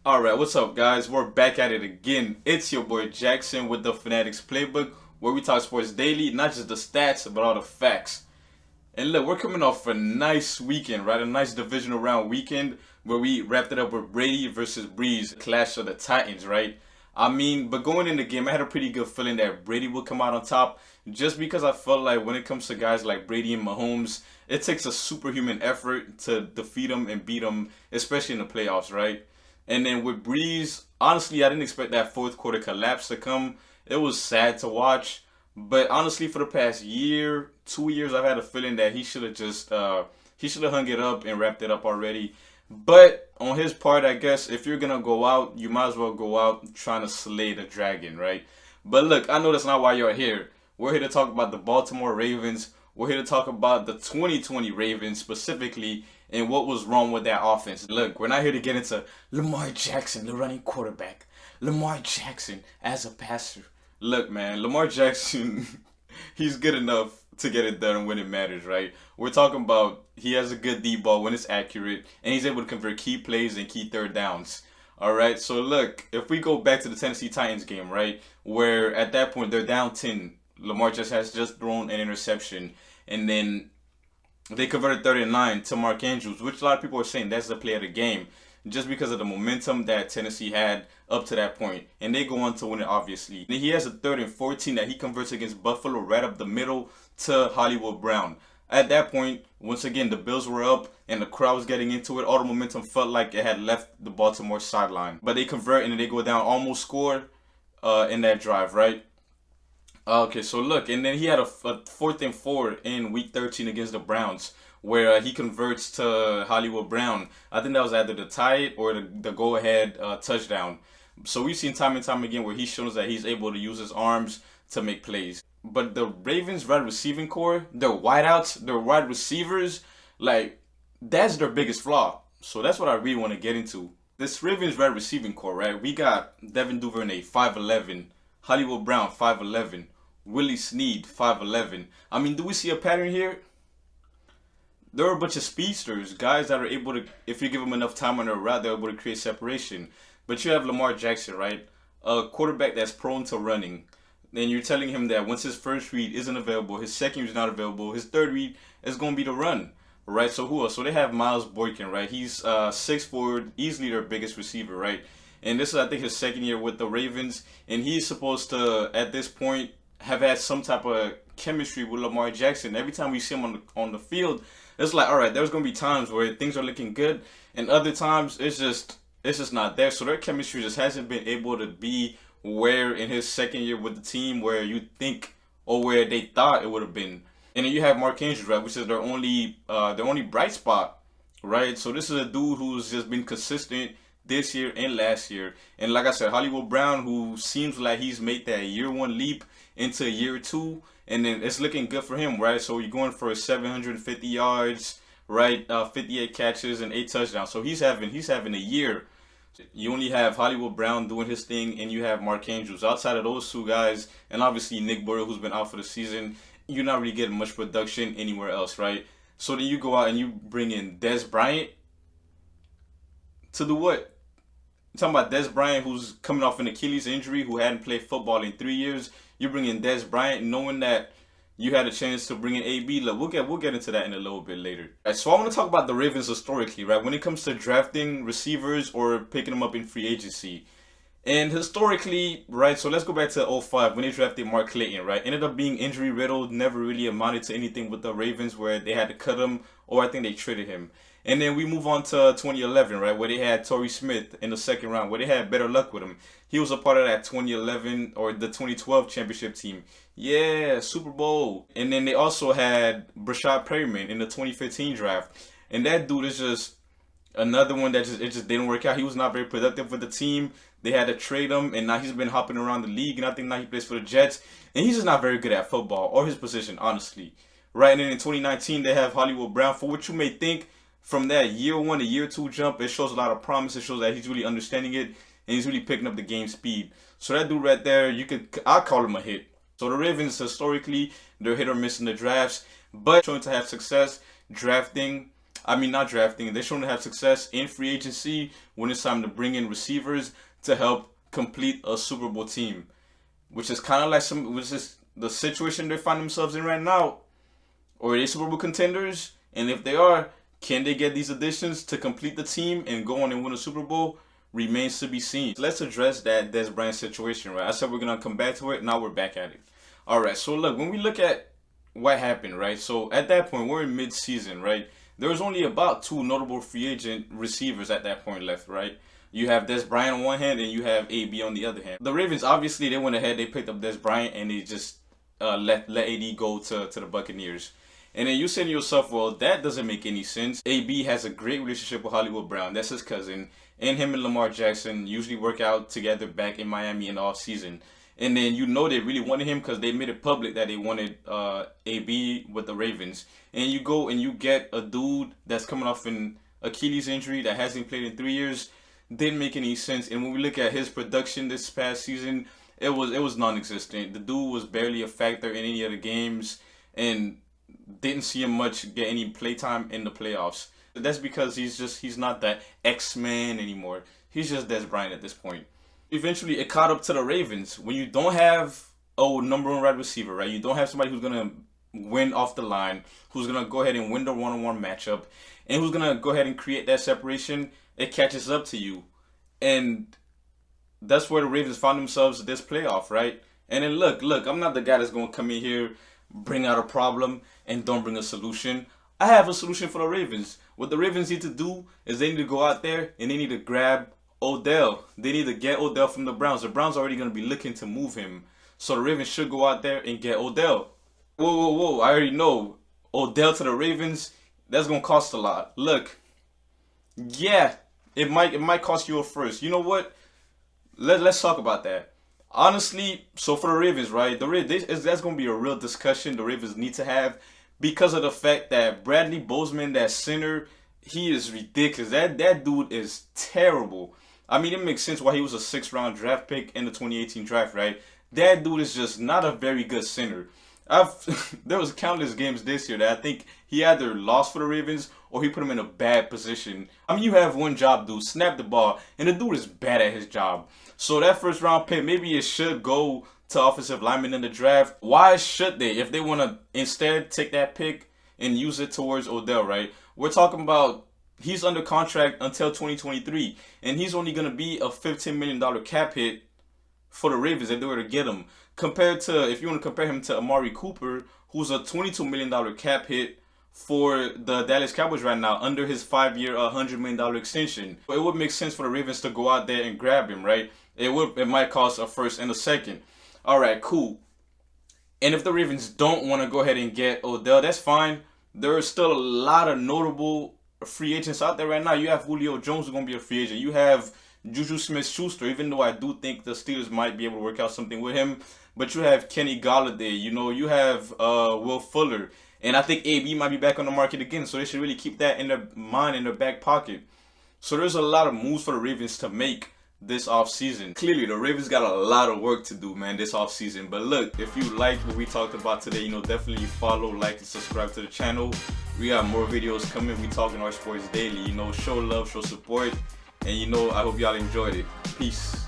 Alright, what's up, guys? We're back at it again. It's your boy Jackson with the Fanatics Playbook, where we talk sports daily, not just the stats, but all the facts. And look, we're coming off a nice weekend, right? A nice divisional round weekend where we wrapped it up with Brady versus Breeze, clash of the Titans, right? But going in the game, I had a pretty good feeling that Brady would come out on top just because I felt like when it comes to guys like Brady and Mahomes, it takes a superhuman effort to defeat them and beat them, especially in the playoffs, right? And then with Breeze, honestly, I didn't expect that fourth quarter collapse to come. It was sad to watch. But honestly, for the past year, 2 years, I've had a feeling that he should have hung it up and wrapped it up already. But on his part, I guess if you're gonna go out, you might as well go out trying to slay the dragon, right? But look, I know that's not why you're here. We're here to talk about the Baltimore Ravens. We're here to talk about the 2020 Ravens specifically and what was wrong with that offense. Look, we're not here to get into Lamar Jackson, the running quarterback. Lamar Jackson as a passer. Look, man, Lamar Jackson, he's good enough to get it done when it matters, right? We're talking about he has a good deep ball when it's accurate, and he's able to convert key plays and key third downs. All right, so look, if we go back to the Tennessee Titans game, right, where at that point they're down 10, Lamar just has just thrown an interception, and then they converted 39 to Mark Andrews, which a lot of people are saying that's the play of the game, just because of the momentum that Tennessee had up to that point. And they go on to win it, obviously. And he has a 3rd and 14 that he converts against Buffalo right up the middle to Hollywood Brown. At that point, once again, the Bills were up and the crowd was getting into it. All the momentum felt like it had left the Baltimore sideline. But they convert and then they go down, almost score in that drive, right? Okay, so look, and then he had a 4th and 4 in Week 13 against the Browns, where he converts to Hollywood Brown. I think that was either the tie it or the go-ahead touchdown. So we've seen time and time again where he shows that he's able to use his arms to make plays. But the Ravens' wide receiving core, their wideouts, their wide receivers, like, that's their biggest flaw. So that's what I really want to get into. This Ravens wide receiving core, right? We got Devin Duvernay, 5'11", Hollywood Brown, 5'11", Willie Snead, 5'11". Do we see a pattern here? There are a bunch of speedsters, guys that are able to, if you give them enough time on their route, they're able to create separation. But you have Lamar Jackson, right? A quarterback that's prone to running. Then you're telling him that once his first read isn't available, his second read is not available, his third read is going to be the run, right? So who else? So they have Miles Boykin, right? He's 6'4", easily their biggest receiver, right? And this is, I think, his second year with the Ravens. And he's supposed to, at this point, have had some type of chemistry with Lamar Jackson. Every time we see him on the field, it's like, all right, there's gonna be times where things are looking good, and other times it's just not there. So their chemistry just hasn't been able to be where in his second year with the team where you think or where they thought it would have been. And then you have Mark Andrews, right, which is their only bright spot, right? So this is a dude who's just been consistent this year and last year. And like I said, Hollywood Brown, who seems like he's made that year one leap into year two, and then it's looking good for him, right? So you're going for 750 yards, right? 58 catches and 8 touchdowns. So he's having a year. You only have Hollywood Brown doing his thing, and you have Mark Andrews. Outside of those two guys, and obviously Nick Boyle, who's been out for the season, you're not really getting much production anywhere else, right? So then you go out and you bring in Des Bryant to do what? Talking about Des Bryant, who's coming off an Achilles injury, who hadn't played football in 3 years. You bring in Des Bryant, knowing that you had a chance to bring in AB. Look, we'll get into that in a little bit later. Right, so I want to talk about the Ravens historically, right? When it comes to drafting receivers or picking them up in free agency. And historically, right, so let's go back to '05 when they drafted Mark Clayton, right? Ended up being injury riddled, never really amounted to anything with the Ravens where they had to cut him, or I think they traded him. And then we move on to 2011, right, where they had Torrey Smith in the second round, where they had better luck with him. He was a part of that 2011 or the 2012 championship team. Yeah, Super Bowl. And then they also had Brashad Perryman in the 2015 draft. And that dude is just another one that it just didn't work out. He was not very productive with the team. They had to trade him, and now he's been hopping around the league, and I think now he plays for the Jets. And he's just not very good at football or his position, honestly. Right, and then in 2019, they have Hollywood Brown. For what you may think, from that year one to year two jump, it shows a lot of promise. It shows that he's really understanding it, and he's really picking up the game speed. So that dude right there, I'll call him a hit. So the Ravens, historically, they're hit or miss in the drafts, but trying to have success drafting not drafting. They're showing to have success in free agency when it's time to bring in receivers to help complete a Super Bowl team, which is kind of like which is the situation they find themselves in right now. Or are they Super Bowl contenders? And if they are, can they get these additions to complete the team and go on and win a Super Bowl? Remains to be seen. Let's address that Dez Bryant situation, right? I said we're gonna come back to it. Now we're back at it. All right. So look, when we look at what happened, right? So at that point, we're in mid-season, right? There was only about 2 notable free agent receivers at that point left, right? You have Dez Bryant on one hand, and you have AB on the other hand. The Ravens, obviously, they went ahead, they picked up Dez Bryant, and they just let AD go to the Buccaneers. And then you say to yourself, well, that doesn't make any sense. AB has a great relationship with Hollywood Brown. That's his cousin. And him and Lamar Jackson usually work out together back in Miami in the offseason. And then you know they really wanted him because they made it public that they wanted AB with the Ravens. And you go and you get a dude that's coming off an Achilles injury that hasn't played in 3 years. Didn't make any sense. And when we look at his production this past season, it was non-existent. The dude was barely a factor in any of the games, and didn't see him much get any playtime in the playoffs. That's because he's not that X-Man anymore. He's just Dez Bryant at this point. Eventually, it caught up to the Ravens. When you don't have a number 1 wide receiver, right? You don't have somebody who's gonna win off the line, who's gonna go ahead and win the one-on-one matchup, and who's gonna go ahead and create that separation. It catches up to you, and that's where the Ravens found themselves this playoff, right? And then look, I'm not the guy that's gonna come in here, bring out a problem, and don't bring a solution. I have a solution for the Ravens. What the Ravens need to do is they need to go out there and they need to grab Odell. They need to get Odell from the Browns. The Browns are already going to be looking to move him. So the Ravens should go out there and get Odell. Whoa. I already know. Odell to the Ravens, that's going to cost a lot. Look, yeah, it might cost you a first. You know what? Let's talk about that. Honestly, so for the Ravens, right, that's going to be a real discussion the Ravens need to have, because of the fact that Bradley Bozeman, that center, he is ridiculous. That dude is terrible. I mean, it makes sense why he was a 6th-round draft pick in the 2018 draft, right? That dude is just not a very good center. There was countless games this year that I think he either lost for the Ravens or he put him in a bad position. I mean, you have one job, dude. Snap the ball. And the dude is bad at his job. So that 1st-round pick, maybe it should go to offensive linemen in the draft. Why should they? If they want to instead take that pick and use it towards Odell, right? We're talking about he's under contract until 2023. And he's only going to be a $15 million cap hit for the Ravens if they were to get him. Compared to, if you want to compare him to Amari Cooper, who's a $22 million cap hit for the Dallas Cowboys right now under his 5-year, $100 million extension. It would make sense for the Ravens to go out there and grab him, right? It might cost a 1st and a 2nd. All right, cool. And if the Ravens don't want to go ahead and get Odell, that's fine. There are still a lot of notable free agents out there right now. You have Julio Jones who's going to be a free agent. You have Juju Smith-Schuster, even though I do think the Steelers might be able to work out something with him. But you have Kenny Golladay. You have Will Fuller. And I think AB might be back on the market again. So they should really keep that in their mind, in their back pocket. So there's a lot of moves for the Ravens to make this offseason. Clearly, the Ravens got a lot of work to do, man, this offseason. But look, if you liked what we talked about today, definitely follow, like, and subscribe to the channel. We got more videos coming. We talking our sports daily. Show love, show support. And I hope y'all enjoyed it. Peace.